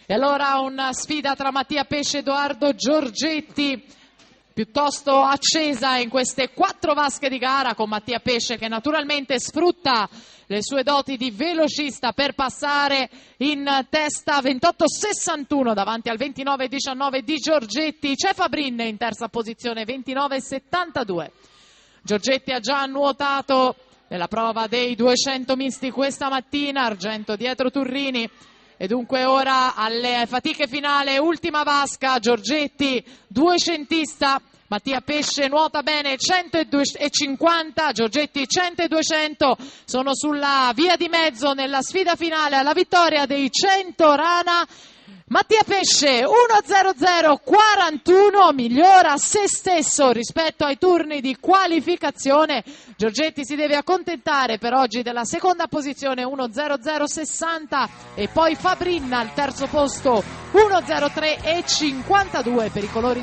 E allora una sfida tra Mattia Pesce e Edoardo Giorgetti, piuttosto accesa in queste 4 vasche di gara, con Mattia Pesce che naturalmente sfrutta le sue doti di velocista per passare in testa 28,61 davanti al 29,19 di Giorgetti. C'è Fabrin in terza posizione, 29,72. Giorgetti ha già nuotato nella prova dei 200 misti questa mattina, argento dietro Turrini. E dunque ora alle fatiche finali, ultima vasca, Giorgetti, 200ista, Mattia Pesce nuota bene, 100,50, Giorgetti 100 e 200, sono sulla via di mezzo nella sfida finale alla vittoria dei 100 rana. Mattia Pesce 1:00:41, migliora se stesso rispetto ai turni di qualificazione. Giorgetti si deve accontentare per oggi della seconda posizione 1:00:60 e poi Fabrin al terzo posto 1:03:52 per i colori